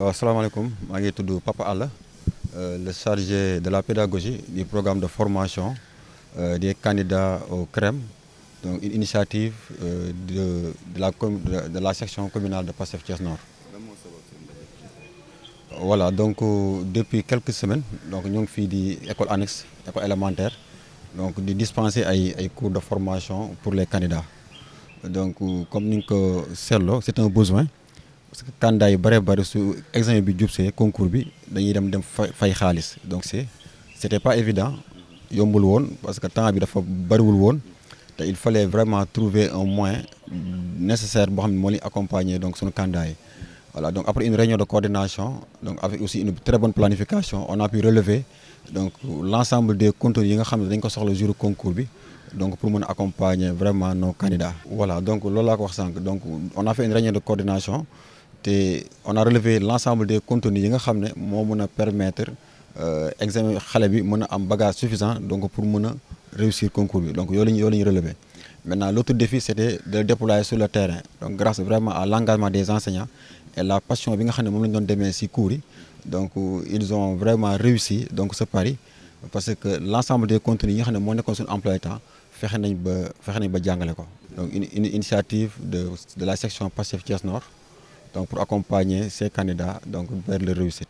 Assalamu alaikum, je suis Papa Alla, le chargé de la pédagogie du programme de formation des candidats au CREM, donc une initiative de la section communale de Pastef Thiès Nord. Voilà, donc depuis quelques semaines, donc, nous avons fait des écoles annexes, écoles élémentaires, donc de dispenser des cours de formation pour les candidats. Donc, comme nous le c'est un besoin. Parce que candidat yu bare bari su examen bi jubsee concours bi dañuy dem fay xaalis donc c'était pas évident yombul woon parce que temps bi dafa bariwul woon te il fallait vraiment trouver un moyen nécessaire boo xam ne moo leen accompagner donc sunu candidat yi. Voilà, donc après une réunion de coordination donc avec aussi une très bonne planification on a pu relever donc l'ensemble des contenus yi nga xam ne dañ ko soxla jour concours bi donc pour mën a accompagner vraiment nos candidats. Voilà, donc loolu laa ko wax sànq donc on a fait une réunion de coordination. On a relevé l'ensemble des contenus qui vont permettre examen xale bi mën a am bagage suffisant donc pour réussir le concours bi donc yooyu la ñu relevé. Maintenant l'autre défi c'était de le déployer sur le terrain donc grâce vraiment à l'engagement des enseignants et la passion bi nga xam ne moom la ñu doon demee ci cours yi donc ils ont vraiment réussi donc ce pari parce que l'ensemble des contenus yi nga xam ne moo nekkoon suñu emploi temps fexe nañ ba jàngale ko. Donc une initiative de la section Pastef Thiès Nord donc pour accompagner ces candidats donc vers leur réussite.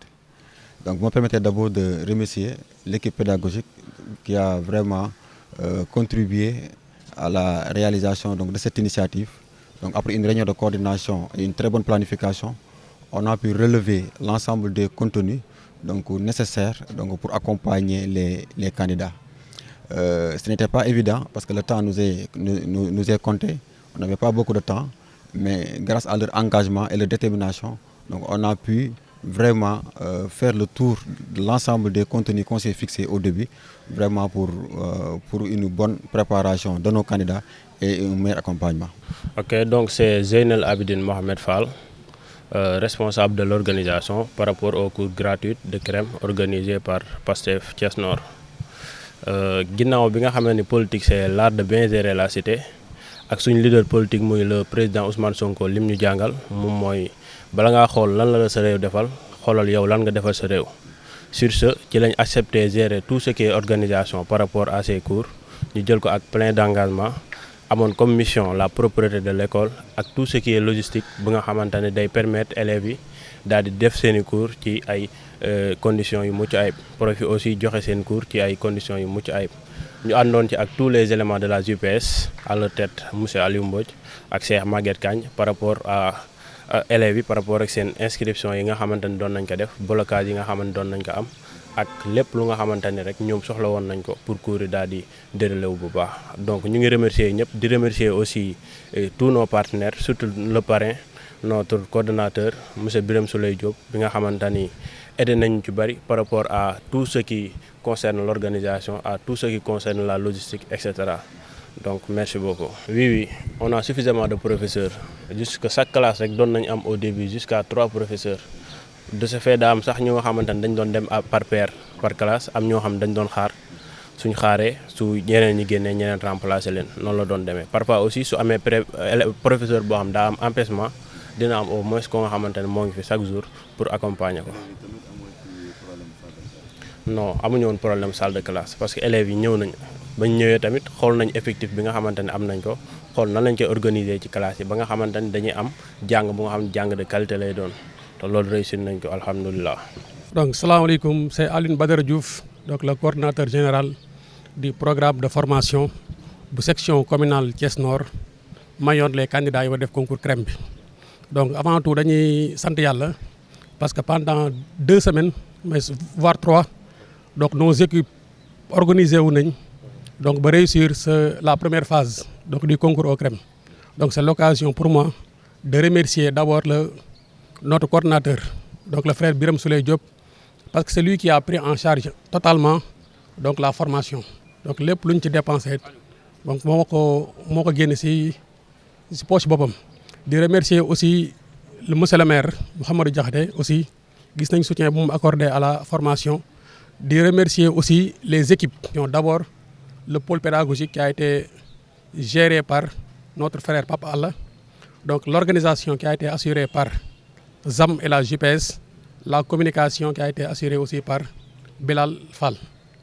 Donc, vous me permettez d'abord de remercier l'équipe pédagogique qui a vraiment contribué à la réalisation donc, de cette initiative. Donc, après une réunion de coordination et une très bonne planification, on a pu relever l'ensemble des contenus donc, nécessaires donc, pour accompagner les candidats. Ce n'était pas évident parce que le temps nous est compté, on n'avait pas beaucoup de temps. Mais grâce à leur engagement et leur détermination, donc on a pu vraiment faire le tour de l'ensemble des contenus qu'on s'est fixés au début, vraiment pour une bonne préparation de nos candidats et un meilleur accompagnement. Ok, donc c'est Zeynel Abidin Mohamed Fall, responsable de l'organisation par rapport au cours gratuit de CREM organisé par Pastef Thiès Nord. Ginnaaw bi nga xam ne politique c'est l'art de bien gérer la cité. Ak suñu leader politique muy le président Ousmane Sonko lim ñu jàngal moom mooy bala ngaa xool lan la sa réew defal xoolal yow lan nga defal sa réew sur ce ci lañ accepté gérer tout ce qui est organisation par rapport à ces cours ñu jël ko ak plein d'engagement amoon comme mission la propreté de l'école ak tout ce qui est logistique bi nga xamante ne day permettre élèves yi daal di def seeni cours ci ay conditions yu mucc ayib prof aussi joxe seen cours ci ay conditions yu mucc ayib. Nous avons avec tous les éléments de la JPS à leur tête M. Aliou Mbodj ak Cheikh Maguette Kagne par rapport à élèves par rapport ak seen inscription yi nga xamante ne doon nañ ko def blocage yi nga xamante doon nañ ko am ak lépp lu nga xamante ne rek ñoom soxla woon nañ ko pour cours yi daal di déroulé wu bu baax. Donc ñu ngi remercier ñëpp di remercier aussi tous nos partenaires surtout le parrain notre coordonnateur M. Birame Souleye Diop bi nga xamante ni aidé nañ ci bari par rapport à tout ce qui concerne l'organisation, à tout ce qui concerne la logistique, etc. Donc merci beaucoup. Oui, on a suffisamment de professeurs. Jusqu'à chaque classe rek doon nañ am au début jusqu'à 3 professeurs. De ce fait daa am sax ñu nga xamante ne dañ doon dem par paire par classe am ñoo xam dañ doon xaar suñ xaaree su ñeneen ñi génnee ñeneen remplacer leen noonu la doon demee. Parfois aussi su amee professeur boo xam daa am empêchement dina am au moins ko nga xamante ne moo ngi fi chaque jour pour accompagner ko. Non amuñu woon problème salle de classe parce que élèves yi ñëw nañ bañ ñëwee tamit xool nañ effectif bi nga xamante ne am nañ ko xool nan lañ koy organiser ci classe yi ba nga xamante ne dañuy am jàng bu nga xam ne jàng de qualité lay doon te loolu réussir nañ ko alhamdulilah. Donc salaamaaleykum, c'est Aline Badara Diouf donc le coordinateur général du programme de formation bu section communale Thiès Nord mayoon les candidats yi war def concours CREM bi. Donc avant tout dañuy sant yàlla parce que pendant 2 semaines voire 3. Donc nos équipes organisées wu nañ donc ba réussir la première phase donc du concours au CREM. Donc c'est l'occasion pour moi de remercier d'abord notre coordinateur donc le frère Birame Souleye Diop parce que c'est lui qui a pris en charge totalement donc la formation. Donc lépp lu ñu ci dépensé donc moo ko génne ci poche boppam. Di remercier aussi le monsieur le maire Mouhamadou Diakhaté aussi gis nañ soutien bu mu accordé à la formation. De remercier aussi les équipes. D'abord, le pôle pédagogique qui a été géré par notre frère Papa Alla. Donc l'organisation qui a été assurée par ZAM et la JPS. la communication qui a été assurée aussi par Bilal Fall.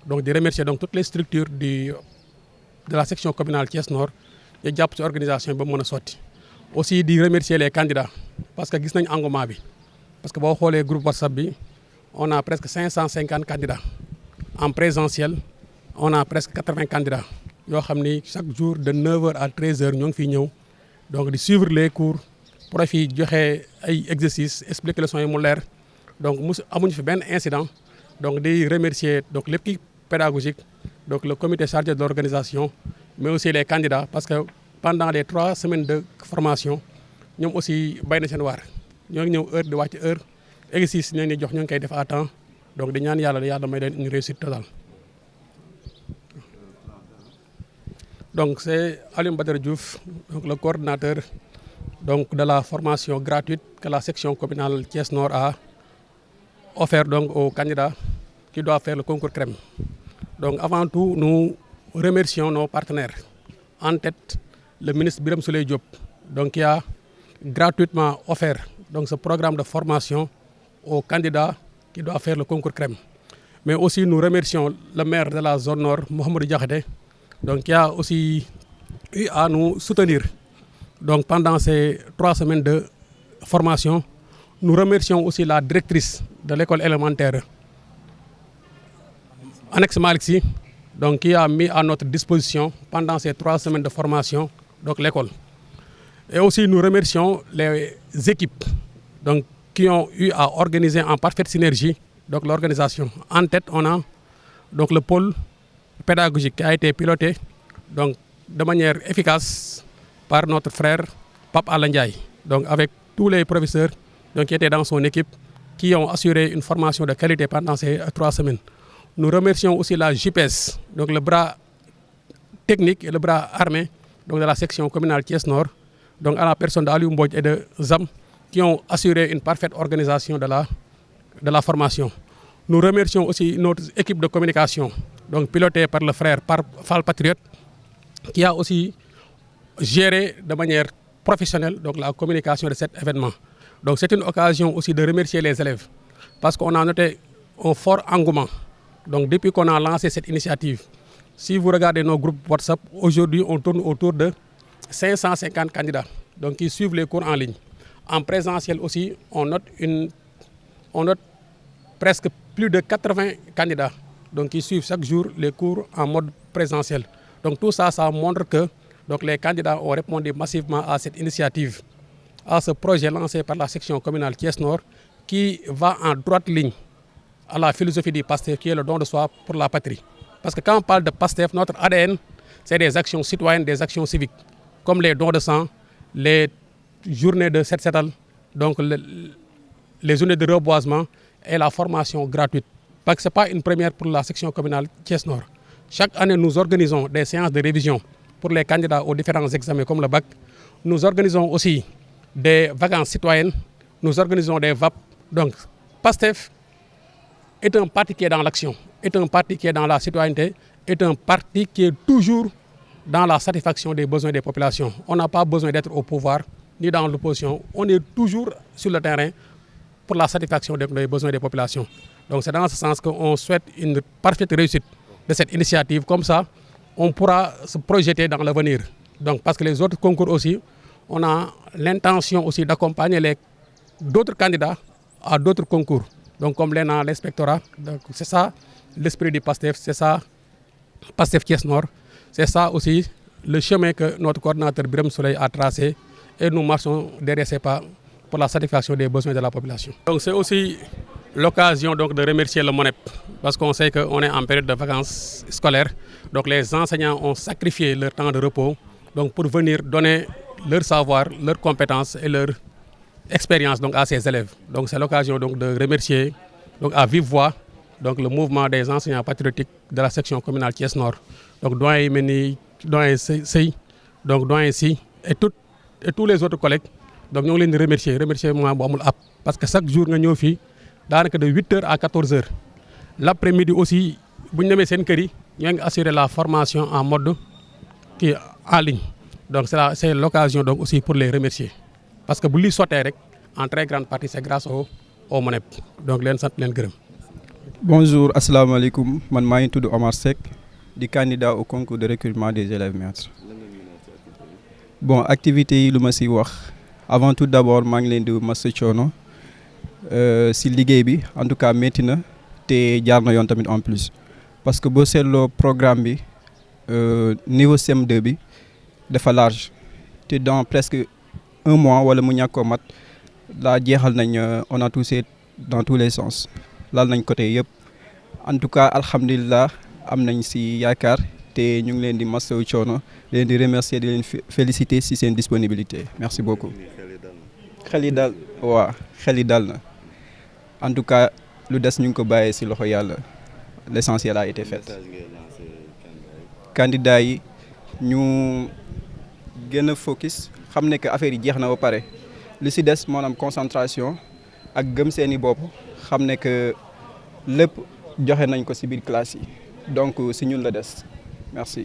Donc de remercier donc toutes les structures de la section communale Thiès Nord et jàpp ci organisation ba mën a sotti. Aussi de remercier les candidats parce que gis nañ engouement bi parce que boo xoolee groupe WhatsApp bi on a presque 550 candidats en présentiel on a presque 80 candidats yoo xam ni chaque jour de 9h à 13h ñoo ngi fiy ñëw donc di suivre les cours prof yi joxe ay exercices expliquer leçons yi mu leer donc amuñu fi benn incident donc di remercier donc l'équipe pédagogique donc le comité chargé de l'organisation mais aussi les candidats parce que pendant les 3 semaines de formation ñoom aussi bay na seen waar ñoo ngi ñëw heure di wàcc heure exercice ñoo ngi jox ñoo ngi koy def à temps donc di ñaan yàlla may leen une réussite totale. Donc c'est Alioune Badara Diouf, donc le coordinateur donc de la formation gratuite que la section communale Thiès Nord a offert donc aux candidats qui doivent faire le concours CREM. Donc avant tout, nous remercions nos partenaires. En tête, le ministre Birame Souleye Diop, donc qui a gratuitement offert donc ce programme de formation aux candidats qui doivent faire le concours CREM. Mais aussi nous remercions le maire de la zone nord, Mohamedou Diakhaté, donc qui a aussi eu à nous soutenir donc pendant ces 3 semaines de formation. Nous remercions aussi la directrice de l'école élémentaire Annexe Malick Sy, donc qui a mis à notre disposition pendant ces 3 semaines de formation donc l'école. Et aussi nous remercions les équipes donc qui ont eu à organiser en parfaite synergie donc l'organisation. En tête, on a donc le pôle pédagogique qui a été piloté donc de manière efficace par notre frère Pape Alla Ndiaye, donc avec tous les professeurs donc, qui étaient dans son équipe, qui ont assuré une formation de qualité pendant ces 3 semaines. Nous remercions aussi la JPS, donc le bras technique et le bras armé donc de la section communale Thiès Nord, donc à la personne d'Aliou Mbodj et de ZAM, qui ont assuré une parfaite organisation de la formation. Nous remercions aussi notre équipe de communication, donc pilotée par le frère Fall Patriote, qui a aussi géré de manière professionnelle donc la communication de cet événement. Donc c'est une occasion aussi de remercier les élèves, parce qu'on a noté un fort engouement. Donc depuis qu'on a lancé cette initiative, si vous regardez nos groupes WhatsApp, aujourd'hui on tourne autour de 550 candidats donc qui suivent les cours en ligne. En présentiel aussi, on note presque plus de 80 candidats donc qui suivent chaque jour les cours en mode présentiel. Donc tout ça, ça montre que donc, les candidats ont répondu massivement à cette initiative, à ce projet lancé par la section communale Thiès Nord, qui va en droite ligne à la philosophie du PASTEF, qui est le don de soi pour la patrie. Parce que quand on parle de PASTEF, notre ADN, c'est des actions citoyennes, des actions civiques, comme les dons de sang, les journées de Set Setal, donc les journées de reboisement et la formation gratuite. Parce que ce n'est pas une première pour la section communale Thiès Nord. Chaque année, nous organisons des séances de révision pour les candidats aux différents examens comme le bac. Nous organisons aussi des vacances citoyennes, nous organisons des VAP. Donc, PASTEF est un parti qui est dans l'action, est un parti qui est dans la citoyenneté, est un parti qui est toujours dans la satisfaction des besoins des populations. On n'a pas besoin d'être au pouvoir ni dans l'opposition. On est toujours sur le terrain pour la satisfaction des besoins des populations. Donc c'est dans ce sens qu'on souhaite une parfaite réussite de cette initiative. Comme ça, on pourra se projeter dans l'avenir. Donc parce que les autres concours aussi, on a l'intention aussi d'accompagner d'autres candidats à d'autres concours. Donc comme l'ENA, l'inspectorat, c'est ça l'esprit du PASTEF, c'est ça PASTEF Thiès Nord, c'est ça aussi le chemin que notre coordinateur Birame Souleye a tracé et nous marchons derrière ces pas pour la satisfaction des besoins de la population. Donc c'est aussi l'occasion donc de remercier le MONEP parce qu'on sait qu'on est en période de vacances scolaires. Donc les enseignants ont sacrifié leur temps de repos donc pour venir donner leur savoir, leurs compétences et leur expérience donc à ces élèves. Donc c'est l'occasion donc de remercier donc à vive voix donc le mouvement des enseignants patriotiques de la section communale Thiès Nord. Donc doyen Meni, doyen Sey, donc doyen Si et tous les autres collègues. Donc nous les remercier moi parce que chaque jour nga ñëw fi danaka de 8h à 14h. L'après-midi aussi bu ñu démé sen kër yi ñoo ngi assurer la formation en mode en ligne. Donc c'est l'occasion donc aussi pour les remercier. Parce que bu li soté rek en très grande partie c'est grâce au MONEP donc leen sant leen gërëm. Bonjour, asalaamaaleykum man maa ngi tudd Omar Seck di candidat au concours de recrutement des élèves maîtres. Bon activités yi lu ma si wax avant tout d'abord maa ngi leen di massa coono si liggéey bi en tout cas métti na te jaar na yoon tamit en plus parce que boo seetloo programme bi niveau CM2 bi dafa large te dans presque un mois wala mu ñàkk koo mat laa jeexal nañ on a touché dans tous les sens laal nañ côté yëpp en tout cas alhamdulilah am nañ si yaakaar te ñu ngi leen di masawu coono di leen di remercier di leen féliciter si seen disponibilité merci beaucoup. xel yi dal waaw xel yi dal na en tout cas lu des ñu ngi ko bàyyee si loxo yàlla l'essentiel a été fait. candidat yi ñu gën a focus xam ne que affaire yi jeex na ba pare li si des maanaam concentration ak gëm seeni bopp xam ne que lépp joxe nañ ko si biir classe yi donc si ñun la des merci.